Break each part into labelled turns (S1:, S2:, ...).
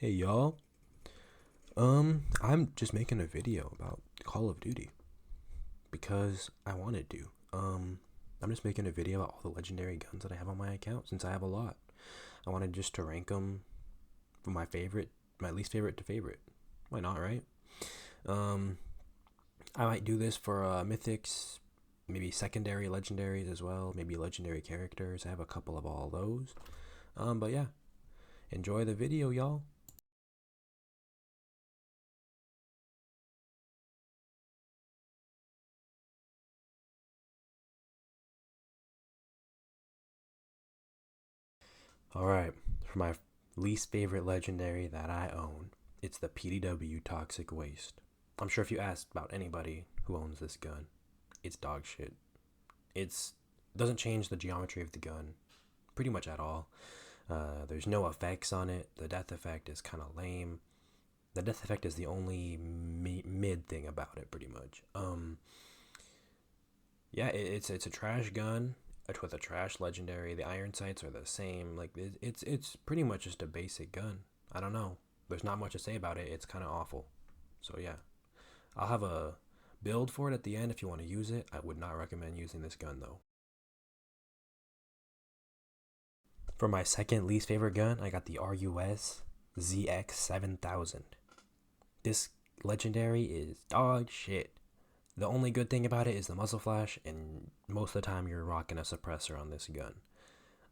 S1: Hey y'all. I'm just making a video about Call of Duty because I wanted to. I'm just making a video about all the legendary guns that I have on my account since I have a lot. I wanted just to rank them from my least favorite to favorite. Why not, right? Um, I might do this for mythics, maybe secondary legendaries as well, maybe legendary characters. I have a couple of all those. But yeah, enjoy the video, y'all. Alright, for my least favorite legendary that I own, it's the PDW Toxic Waste. I'm sure if you asked about anybody who owns this gun, it's dog shit. It's doesn't change the geometry of the gun pretty much at all. There's no effects on it. The death effect is kind of lame. The death effect is the only mid thing about it, pretty much. Yeah, it's a trash gun with a trash legendary. The iron sights are the same. Like it's pretty much just a basic gun. I don't know. There's not much to say about it. It's kind of awful. So yeah, I'll have a build for it at the end if you want to use it. I would not recommend using this gun though. For my second least favorite gun, I got the RUS ZX 7000. This legendary is dog shit. The only good thing about it is the muzzle flash, and most of the time you're rocking a suppressor on this gun.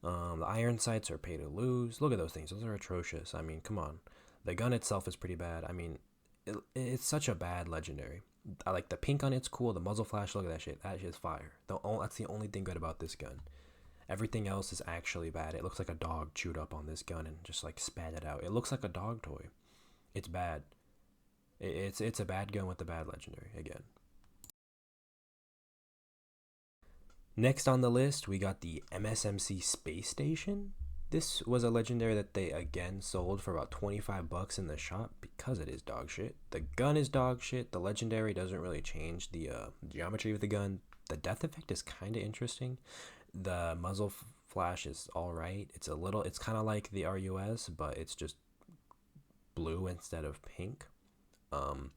S1: The iron sights are pay to lose. Look at those things; those are atrocious. I mean, come on. The gun itself is pretty bad. I mean, it's such a bad legendary. I like the pink on it's cool. The muzzle flash, look at that shit. That shit's fire. That's the only thing good about this gun. Everything else is actually bad. It looks like a dog chewed up on this gun and just like spat it out. It looks like a dog toy. It's bad. It's a bad gun with a bad legendary again. Next on the list, we got the MSMC Space Station. This was a legendary that they again sold for about 25 bucks in the shop because it is dog shit. The gun is dog shit. The legendary doesn't really change the geometry of the gun. The death effect is kind of interesting. The muzzle flash is all right. It's kind of like the RUS, but it's just blue instead of pink. Um,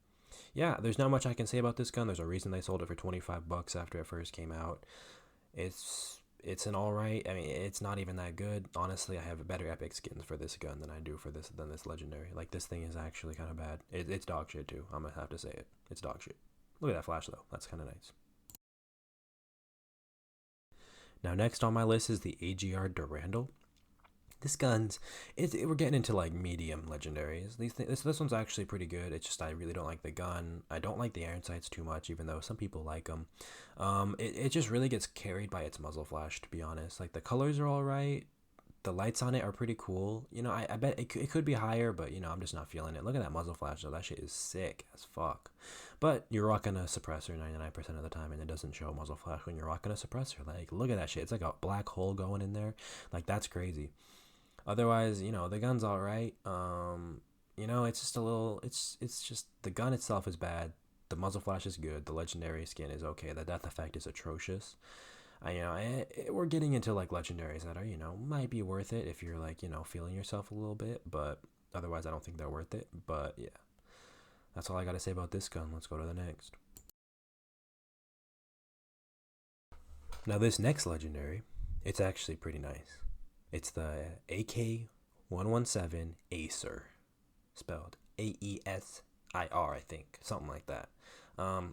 S1: yeah, there's not much I can say about this gun. There's a reason they sold it for 25 bucks after it first came out. It's an all right. I mean, it's not even that good. Honestly, I have better epic skins for this gun than I do for this legendary. Like this thing is actually kind of bad. It's dog shit too. I'm gonna have to say it. It's dog shit. Look at that flash though. That's kind of nice. Now next on my list is the AGR Durandal. This gun's we're getting into like medium legendaries. This one's actually pretty good. It's just I really don't like the gun. I don't like the iron sights too much, even though some people like them. It just really gets carried by its muzzle flash, to be honest. Like the colors are all right. The lights on it are pretty cool. I bet it could be higher, but I'm just not feeling it. Look at that muzzle flash though. That shit is sick as fuck. But you're rocking a suppressor 99% of the time, and it doesn't show muzzle flash when you're rocking a suppressor. Like, look at that shit. It's like a black hole going in there. Like, that's crazy. Otherwise, the gun's all right. It's just a little. It's just the gun itself is bad. The muzzle flash is good. The legendary skin is okay. The death effect is atrocious. We're getting into like legendaries that are might be worth it if you're like feeling yourself a little bit, but otherwise I don't think they're worth it. But yeah, that's all I gotta say about this gun. Let's go to the next. Now this next legendary, it's actually pretty nice. It's the AK-117 Acer, spelled Aesir, I think, something like that.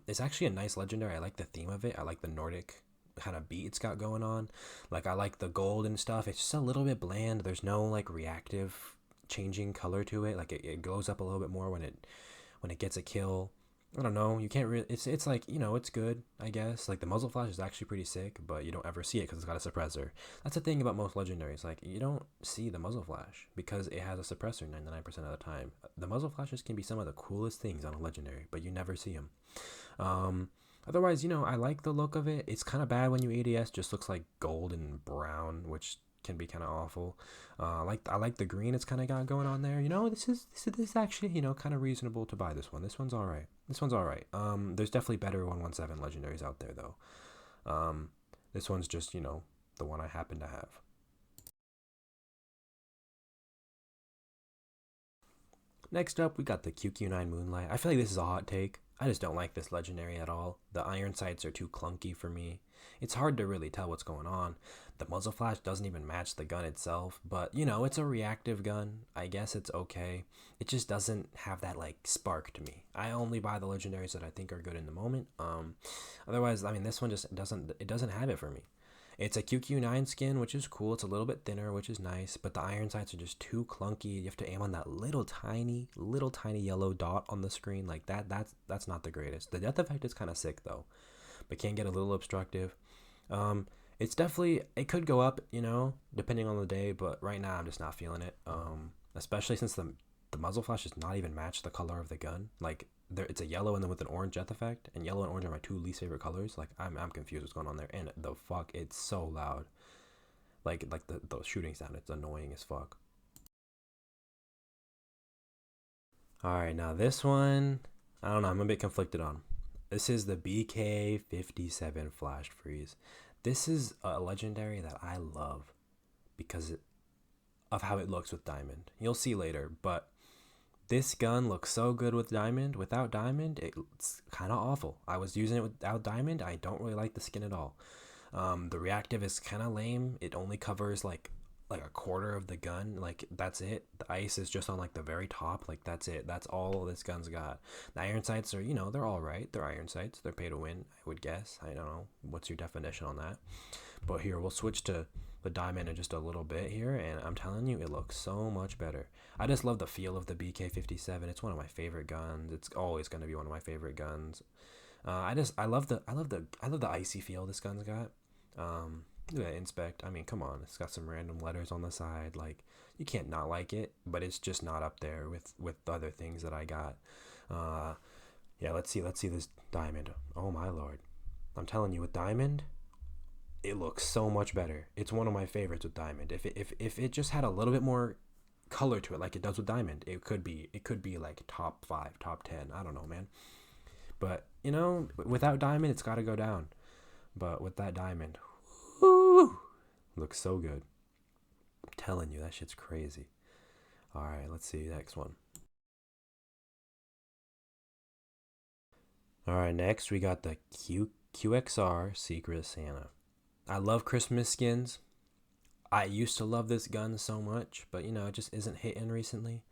S1: It's actually a nice legendary. I like the theme of it. I like the Nordic kind of beat it's got going on. Like I like the gold and stuff. It's just a little bit bland. There's no like reactive changing color to it. Like it glows up a little bit more when it gets a kill. I don't know. You can't really. It's like it's good. I guess like the muzzle flash is actually pretty sick, but you don't ever see it because it's got a suppressor. That's the thing about most legendaries. Like you don't see the muzzle flash because it has a suppressor 99% of the time. The muzzle flashes can be some of the coolest things on a legendary, but you never see them. Um, Otherwise, I like the look of it. It's kind of bad when you ADS. Just looks like gold and brown, which can be kind of awful. I like the green it's kind of got going on there. This is actually kind of reasonable to buy this one. This one's all right. This one's all right. There's definitely better 117 legendaries out there though. This one's just the one I happen to have. Next up, we got the QQ9 Moonlight. I feel like this is a hot take. I just don't like this legendary at all. The iron sights are too clunky for me. It's hard to really tell what's going on. The muzzle flash doesn't even match the gun itself, but you know, it's a reactive gun. I guess it's okay. It just doesn't have that like spark to me. I only buy the legendaries that I think are good in the moment. Otherwise, I mean, this one just doesn't have it for me. It's a QQ9 skin, which is cool. It's a little bit thinner, which is nice, but the iron sights are just too clunky. You have to aim on that little tiny yellow dot on the screen. Like that's not the greatest. The death effect is kind of sick though, but can get a little obstructive. It's definitely, it could go up, you know, depending on the day, but right now I'm just not feeling it. Especially since the muzzle flash does not even match the color of the gun. Like there, it's a yellow and then with an orange death effect, and yellow and orange are my two least favorite colors. Like I'm confused what's going on there, and the fuck, it's so loud. Like the shooting sound, it's annoying as fuck. All right, now this one, I don't know, I'm a bit conflicted on. This is the BK57 Flash Freeze. This is a legendary that I love because of how it looks with diamond. You'll see later, but this gun looks so good with diamond. Without diamond, it's kind of awful. I was using it without diamond. I don't really like the skin at all. The reactive is kind of lame. It only covers like a quarter of the gun. Like that's it. The ice is just on like the very top. Like that's it. That's all this gun's got. The iron sights are, you know, they're all right. They're iron sights. They're pay to win, I would guess. I don't know what's your definition on that. But here we'll switch to the diamond in just a little bit here, and I'm telling you, it looks so much better. I just love the feel of the BK57. It's one of my favorite guns. It's always going to be one of my favorite guns. I love the icy feel this gun's got. Look at inspect. I mean, come on, it's got some random letters on the side. Like you can't not like it, but it's just not up there with the other things that I got. Uh, yeah, let's see this diamond. Oh my lord, I'm telling you, with diamond, it looks so much better. It's one of my favorites with diamond. If it just had a little bit more color to it, like it does with diamond, it could be like top 5, top 10. I don't know, man. But you know, without diamond, it's got to go down. But with that diamond, whoo, looks so good. I'm telling you, that shit's crazy. All right, let's see next one. All right, next we got the QXR Secret Santa. I love Christmas skins. I used to love this gun so much, but you know, it just isn't hitting recently.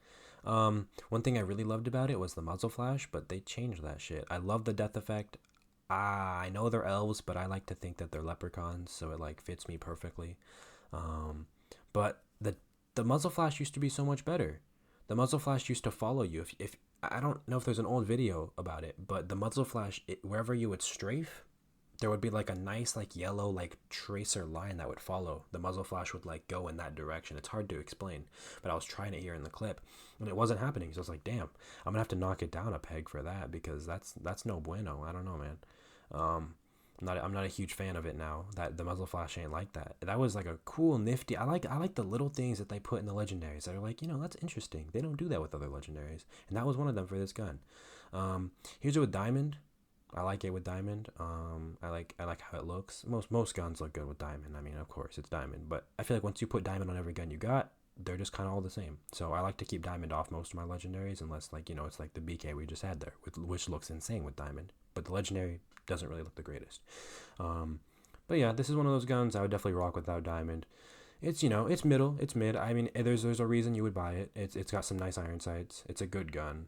S1: One thing I really loved about it was the muzzle flash, but they changed that shit. I love the death effect. I know they're elves, but I like to think that they're leprechauns, so it like fits me perfectly. Um, but the muzzle flash used to be so much better. The muzzle flash used to follow you. If I don't know if there's an old video about it, but the muzzle flash, wherever you would strafe, there would be like a nice like yellow like tracer line that would follow. The muzzle flash would like go in that direction. It's hard to explain, but I was trying it here in the clip, and it wasn't happening. So I was like, damn, I'm gonna have to knock it down a peg for that because that's no bueno. I don't know, man. Um, I'm not a huge fan of it now. That the muzzle flash ain't like that. That was like a cool, nifty. I like the little things that they put in the legendaries that are like, you know, that's interesting. They don't do that with other legendaries, and that was one of them for this gun. Here's it with diamond. I like it with diamond. I like how it looks. Most guns look good with diamond. I mean, of course, it's diamond, but I feel like once you put diamond on every gun you got, they're just kind of all the same. So I like to keep diamond off most of my legendaries, unless like you know it's like the BK we just had there, which looks insane with diamond, but the legendary doesn't really look the greatest. Um, but yeah, this is one of those guns I would definitely rock without diamond. It's you know it's middle, it's mid. I mean, there's a reason you would buy it. It's got some nice iron sights. It's a good gun.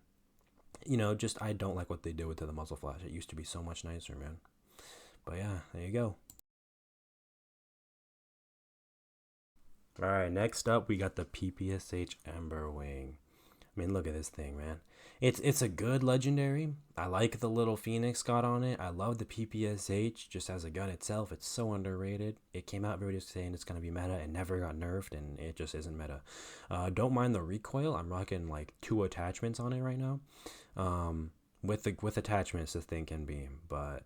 S1: You know, just I don't like what they did with the muzzle flash. It used to be so much nicer, man. But yeah, there you go. All right, next up we got the PPSH Ember Wing. I mean, look at this thing, man. It's a good legendary. I like the little Phoenix got on it. I love the PPSH just as a gun itself. It's so underrated. It came out everybody's saying it's gonna be meta and never got nerfed, and it just isn't meta. Don't mind the recoil. I'm rocking like 2 attachments on it right now. With attachments, the thing can beam, but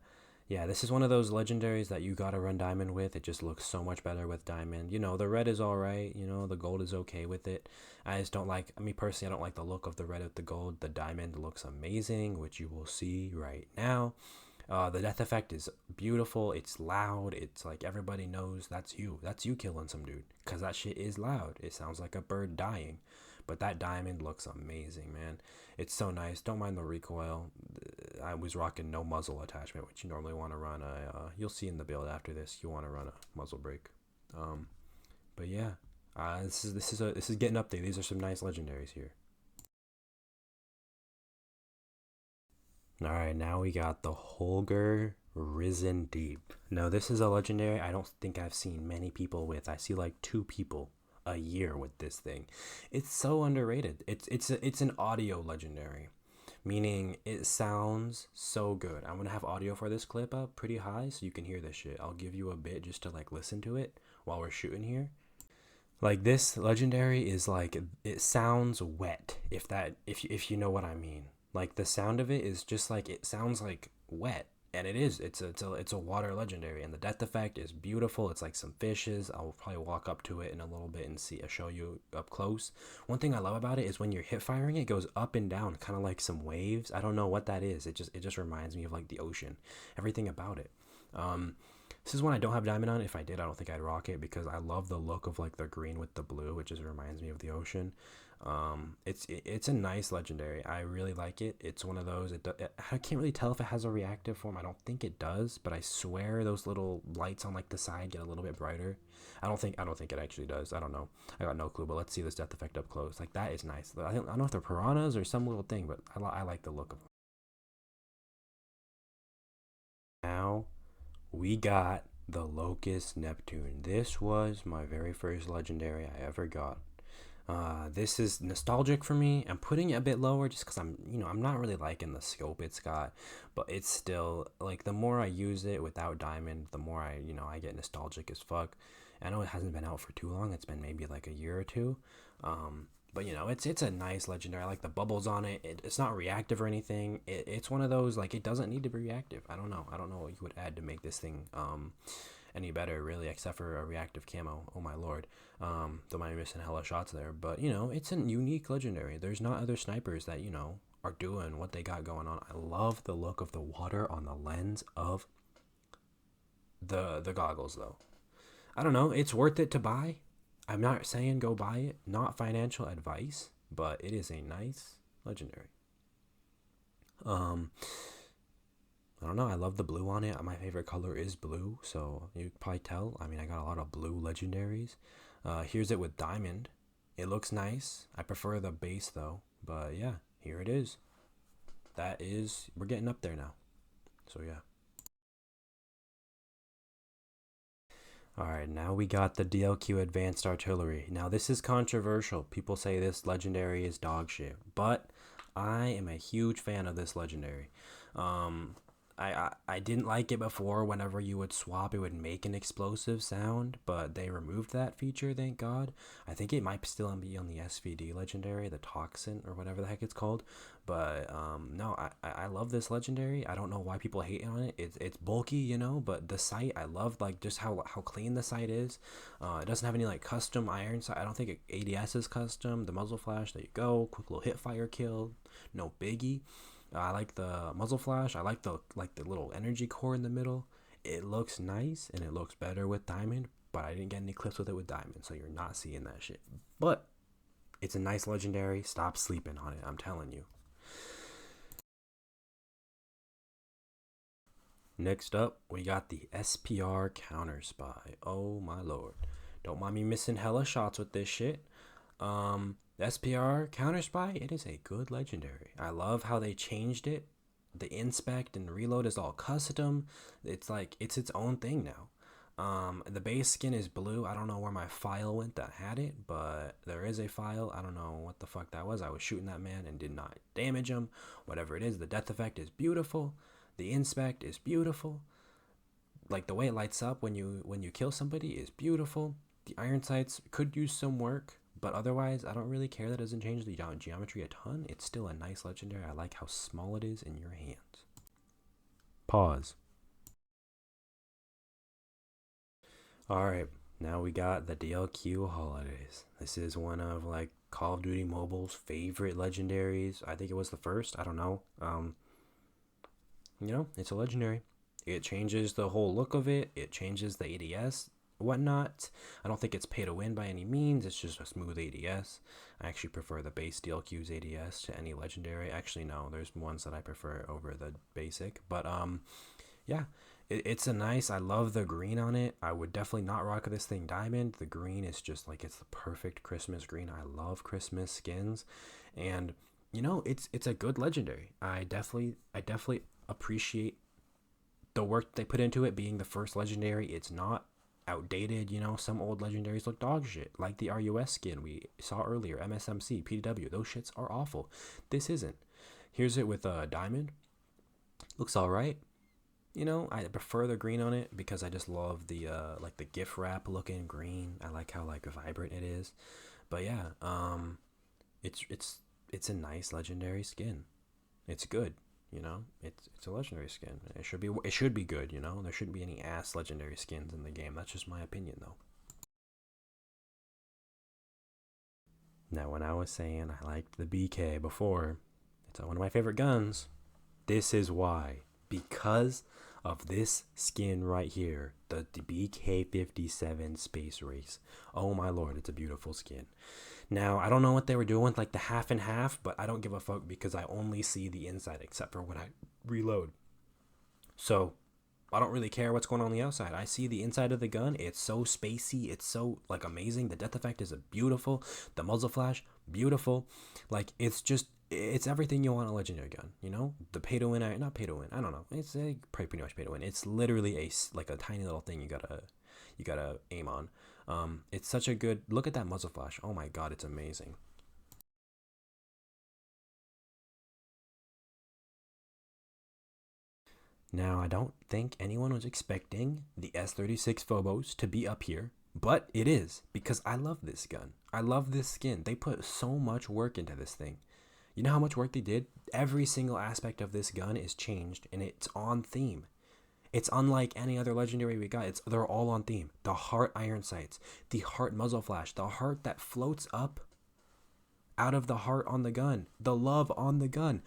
S1: yeah, this is one of those legendaries that you gotta run diamond with. It just looks so much better with diamond. You know, the red is all right. You know, the gold is okay with it. I just don't like. I mean, personally, I don't like the look of the red with the gold. The diamond looks amazing, which you will see right now. The death effect is beautiful. It's loud. It's like everybody knows that's you. That's you killing some dude. Cause that shit is loud. It sounds like a bird dying. But that diamond looks amazing, man. It's so nice. Don't mind the recoil. I was rocking no muzzle attachment, which you normally want to run a. You'll see in the build after this. You want to run a muzzle brake. Um, but yeah, this is getting up there. These are some nice legendaries here. All right, now we got the Holger Risen Deep. Now this is a legendary I don't think I've seen many people with. I see like 2 people a year with this thing. It's so underrated. It's an audio legendary, meaning it sounds so good. I'm gonna have audio for this clip up pretty high so you can hear this shit. I'll give you a bit just to like listen to it while we're shooting here. Like this legendary is like it sounds wet if you know what I mean. Like the sound of it is just like it sounds like wet, and it is. It's a water legendary, and the death effect is beautiful. It's like some fishes. I'll probably walk up to it in a little bit and show you up close. One thing I love about it is when you're hip firing, it goes up and down, kind of like some waves. I don't know what that is. It just reminds me of like the ocean. Everything about it. Um, this is one I don't have diamond on. If I did, I don't think I'd rock it because I love the look of like the green with the blue. It just reminds me of the ocean. It's a nice legendary. I really like it. It's one of those. I can't really tell if it has a reactive form. I don't think it does, but I swear those little lights on like the side get a little bit brighter. I don't think it actually does. I don't know. I got no clue. But let's see this death effect up close. Like that is nice. I don't know if they're piranhas or some little thing, but I like the look of them. Now we got the Locust Neptune. This was my very first legendary I ever got. This is nostalgic for me. I'm putting it a bit lower just because I'm not really liking the scope it's got, but it's still like the more I use it without diamond, the more I get nostalgic as fuck. I know it hasn't been out for too long. It's been maybe like a year or two. But it's a nice legendary. I like the bubbles on it. It's not reactive or anything. It's one of those like it doesn't need to be reactive. I don't know. I don't know what you would add to make this thing any better really, except for a reactive camo. Oh my lord. Don't mind missing hella shots there, but it's a unique legendary. There's not other snipers that are doing what they got going on. I love the look of the water on the lens of the goggles though. I don't know. It's worth it to buy. I'm not saying go buy it. Not financial advice, but it is a nice legendary. Um, I don't know. I love the blue on it. My favorite color is blue, so you can probably tell. I mean, I got a lot of blue legendaries. Here's it with diamond. It looks nice. I prefer the base though, but yeah, here it is. We're getting up there now. So yeah. Alright, now we got the DLQ Advanced Artillery. Now, this is controversial. People say this legendary is dog shit, but I am a huge fan of this legendary. Um, I didn't like it before. Whenever you would swap, it would make an explosive sound, but they removed that feature, thank God. I think it might still be on the SVD legendary, the Toxin, or whatever the heck it's called. But no, I love this legendary. I don't know why people hate on it. It's bulky, but the sight, I love like just how clean the sight is. It doesn't have any like custom iron sight. I don't think ADS is custom. The muzzle flash, there you go. Quick little hit fire kill. No biggie. I like the muzzle flash. I like the little energy core in the middle. It looks nice and it looks better with diamond, but I didn't get any clips with it with diamond, so you're not seeing that shit. But it's a nice legendary. Stop sleeping on it. I'm telling you. Next up, we got the SPR Counter Spy. Oh my lord. Don't mind me missing hella shots with this shit. The SPR Counter Spy, it is a good legendary. I love how they changed it. The inspect and reload is all custom. It's like it's its own thing now. The base skin is blue. I don't know where my file went that had it, but there is a file. I don't know what the fuck that was. I was shooting that man and did not damage him. Whatever it is, the death effect is beautiful. The inspect is beautiful. Like the way it lights up when you kill somebody is beautiful. The iron sights could use some work, but otherwise I don't really care. That doesn't change the geometry a ton. It's still a nice legendary. I like how small it is in your hands. Pause. Alright, now we got the DLQ Holidays. This is one of like Call of Duty Mobile's favorite legendaries. I think it was the first. I don't know. It's a legendary. It changes the whole look of it. It changes the ADS. whatnot. I don't think it's pay to win by any means. It's just a smooth ADS. I actually prefer the base DLQ's ADS to any legendary. Actually, no, there's ones that I prefer over the basic. But yeah, it's a nice. I love the green on it. I would definitely not rock this thing diamond. The green is just like it's the perfect Christmas green. I love Christmas skins, and it's a good legendary. I definitely appreciate the work they put into it being the first legendary. It's not outdated. Some old legendaries look dog shit, like the RUS skin we saw earlier, MSMC, PW. Those shits are awful. This isn't. Here's it with diamond. Looks all right. I prefer the green on it because I just love the like the gift wrap looking green. I like how like vibrant it is. But yeah, it's a nice legendary skin. It's good. It's a legendary skin. It should be good. There shouldn't be any ass legendary skins in the game. That's just my opinion though. Now, when I was saying I liked the BK before, it's one of my favorite guns. This is why. Because of this skin right here, the BK-57 Space Race. Oh my lord, it's a beautiful skin. Now, I don't know what they were doing with like the half and half, but I don't give a fuck because I only see the inside except for when I reload. So, I don't really care what's going on the outside. I see the inside of the gun. It's so spacey. It's so like amazing. The depth effect is beautiful. The muzzle flash, beautiful. Like it's everything you want in a legendary gun. The pay to win, not pay to win. I don't know. It's pretty much pay to win. It's literally like a tiny little thing you gotta aim on. It's such a good look at that muzzle flash. Oh my god, it's amazing. Now, I don't think anyone was expecting the S36 Phobos to be up here, but it is because I love this gun. I love this skin. They put so much work into this thing. You know how much work they did? Every single aspect of this gun is changed and it's on theme. It's unlike any other legendary we got. They're all on theme. The heart iron sights, the heart muzzle flash, the heart that floats up out of the heart on the gun, the love on the gun,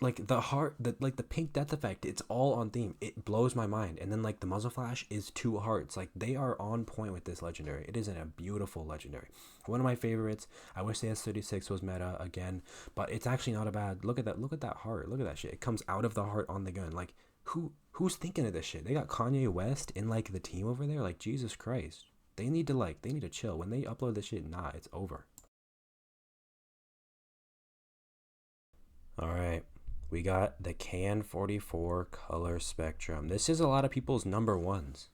S1: like the heart, like the pink death effect. It's all on theme. It blows my mind. And then like the muzzle flash is two hearts. Like they are on point with this legendary. It is a beautiful legendary. One of my favorites. I wish the S36 was meta again, but it's actually not a bad. Look at that. Look at that heart. Look at that shit. It comes out of the heart on the gun. Like who's thinking of this shit? They got Kanye West in like the team over there. Like Jesus Christ. They need to chill. When they upload this shit, nah, it's over. All right. We got the KN44 color spectrum. This is a lot of people's number ones.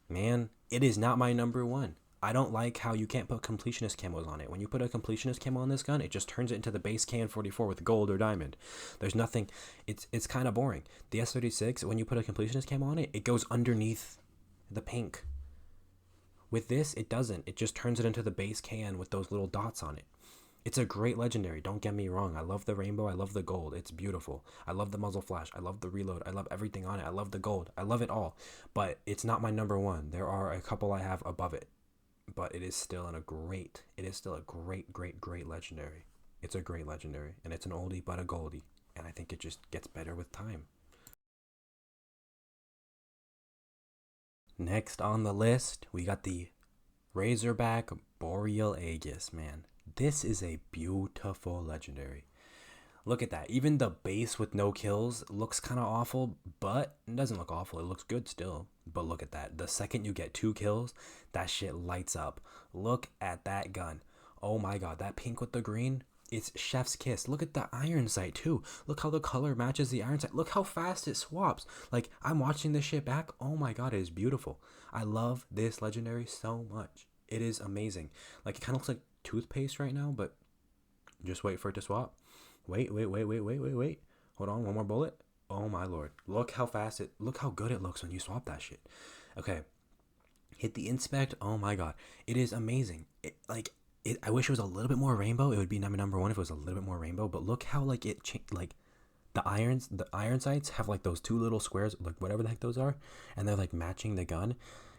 S1: Man, it is not my number one. I don't like how you can't put completionist camos on it. When you put a completionist camo on this gun, it just turns it into the base KN44 with gold or diamond. There's nothing. It's kind of boring. The S36, when you put a completionist camo on it, it goes underneath the pink. With this, it doesn't. It just turns it into the base KN with those little dots on it. It's a great legendary, don't get me wrong. I love the rainbow, I love the gold. It's beautiful. I love the muzzle flash, I love the reload, I love everything on it. I love the gold. I love it all. But it's not my number one. There are a couple I have above it. But it is still a great legendary. It's a great legendary. And it's an oldie but a goldie. And I think it just gets better with time. Next on the list, we got the Razorback Boreal Aegis, man. This is a beautiful legendary. Look at that. Even the base with no kills looks kind of awful, but it doesn't look awful. It looks good still. But look at that. The second you get 2 kills, that shit lights up. Look at that gun. Oh my god, that pink with the green, it's chef's kiss. Look at the iron sight too. Look how the color matches the iron sight. Look how fast it swaps. Like, I'm watching this shit back. Oh my god, it is beautiful. I love this legendary so much. It is amazing. Like, it kind of looks like toothpaste right now, but just wait for it to swap. Wait. Hold on, one more bullet. Oh my lord. Look how good it looks when you swap that shit. Okay. Hit the inspect. Oh my god. It is amazing. I wish it was a little bit more rainbow. It would be number one if it was a little bit more rainbow, but look how like like the iron sights have like those two little squares, like whatever the heck those are, and they're like matching the gun.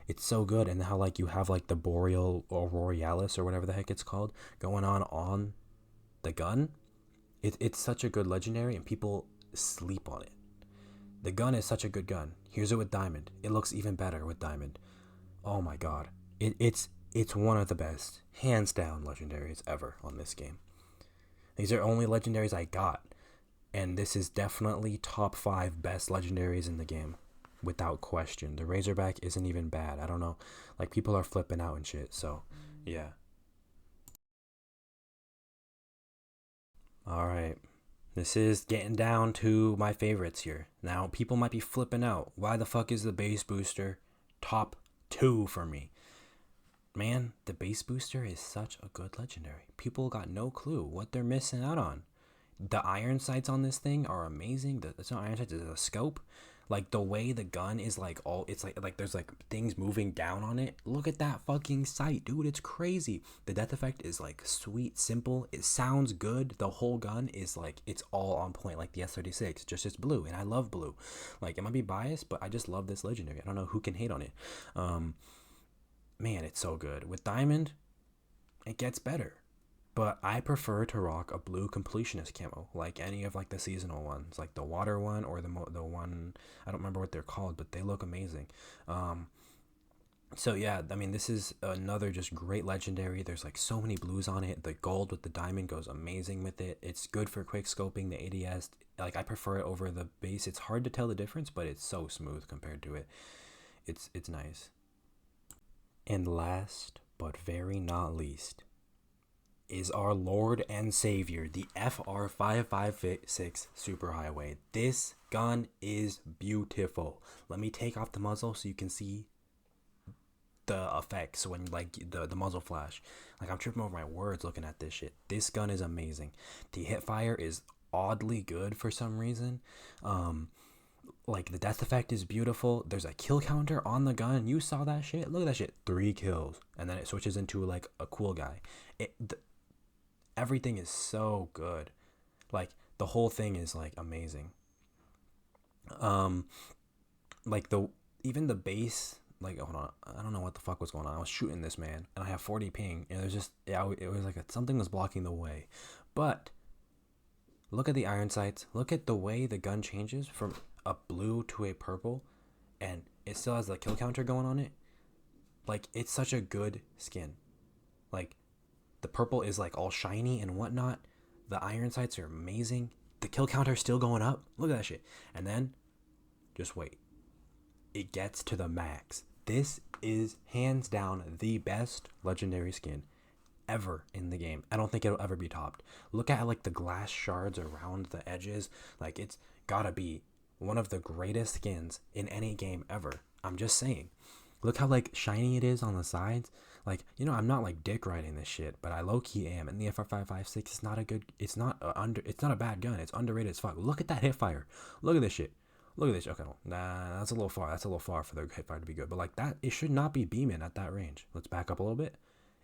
S1: It's so good. And how like you have like the boreal auroralis or whatever the heck it's called going on the gun. It's such a good legendary, and people sleep on it. The gun is such a good gun. Here's it with diamond. It looks even better with diamond. Oh my god. It's one of the best, hands down, legendaries ever on this game. These are only legendaries I got, and this is definitely top 5 best legendaries in the game, without question. The Razorback isn't even bad. I don't know, like people are flipping out and shit. So, yeah. All right. This is getting down to my favorites here. Now, people might be flipping out. Why the fuck is the base booster top 2 for me? Man, the base booster is such a good legendary. People got no clue what they're missing out on. The iron sights on this thing are amazing. It's not iron sights, it's a scope. Like the way the gun is like all, it's like there's like things moving down on it. Look at that fucking sight, dude. It's crazy. The death effect is like sweet, simple. It sounds good. The whole gun is like, it's all on point, like the S36. Just it's blue, and I love blue. Like it might be biased, but I just love this legendary. I don't know who can hate on it. Um, Man, it's so good. With diamond, it gets better. But I prefer to rock a blue completionist camo, like any of like the seasonal ones, like the water one or the one, I don't remember what they're called, but they look amazing. Um, so yeah, I mean, this is another just great legendary. There's like so many blues on it. The gold with the diamond goes amazing with it. It's good for quick scoping the ADS. Like I prefer it over the base. It's hard to tell the difference, but it's so smooth compared to it. It's nice. And last but very not least is our Lord and Savior, the FR556 Superhighway. This gun is beautiful. Let me take off the muzzle so you can see the effects when like the muzzle flash. Like I'm tripping over my words looking at this shit. This gun is amazing. The hip fire is oddly good for some reason. Um, like the death effect is beautiful. There's a kill counter on the gun. You saw that shit? Look at that shit. 3 kills, and then it switches into like a cool guy. Everything is so good. Like the whole thing is like amazing. Um, like the even the base. Like hold on, I don't know what the fuck was going on. I was shooting this man, and I have 40 ping, and there's just yeah, it was like something was blocking the way. But look at the iron sights. Look at the way the gun changes from a blue to a purple, and it still has the kill counter going on it. Like it's such a good skin. Like the purple is like all shiny and whatnot. The iron sights are amazing. The kill counter is still going up. Look at that shit. And then just wait. It gets to the max. This is hands down the best legendary skin ever in the game. I don't think it'll ever be topped. Look at like the glass shards around the edges. Like it's gotta be one of the greatest skins in any game ever. I'm just saying. Look how like shiny it is on the sides. Like, you know, I'm not like dick riding this shit, but I low key am. And the FR556 is not a good, it's not a bad gun. It's underrated as fuck. Look at that hip fire. Look at this shit. Look at this. Okay, no, nah, that's a little far. That's a little far for the hip fire to be good. But like that, it should not be beaming at that range. Let's back up a little bit.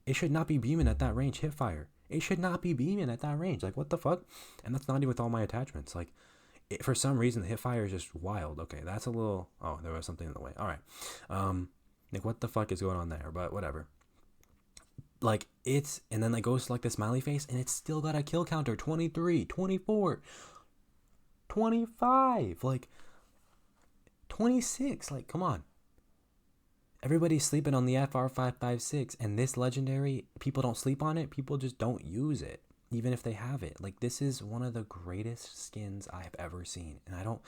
S1: It should not be beaming at that range. Hip fire. It should not be beaming at that range. Like what the fuck? And that's not even with all my attachments. Like for some reason the hip fire is just wild. Okay, that's a little. Oh, there was something in the way. All right. Like what the fuck is going on there? But whatever. Like it's, and then it goes to like the smiley face, and it's still got a kill counter 23, 24, 25, like 26. Like come on, everybody's sleeping on the FR556, and this legendary, people don't sleep on it. People just don't use it even if they have it. Like this is one of the greatest skins I have ever seen. And I don't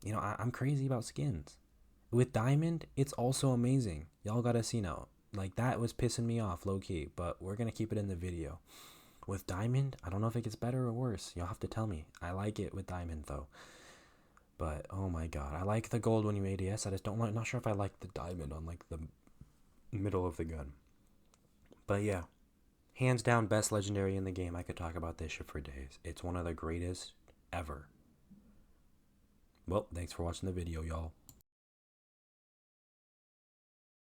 S1: you know, I'm crazy about skins. With diamond, it's also amazing. Y'all gotta see now. Like that was pissing me off low key, but we're gonna keep it in the video. With diamond, I don't know if it gets better or worse. You'll have to tell me. I like it with diamond though. But oh my god, I like the gold when you ADS. I just don't like, not sure if I like the diamond on like the middle of the gun. But yeah, hands down best legendary in the game. I could talk about this shit for days. It's one of the greatest ever. Well, thanks for watching the video, y'all.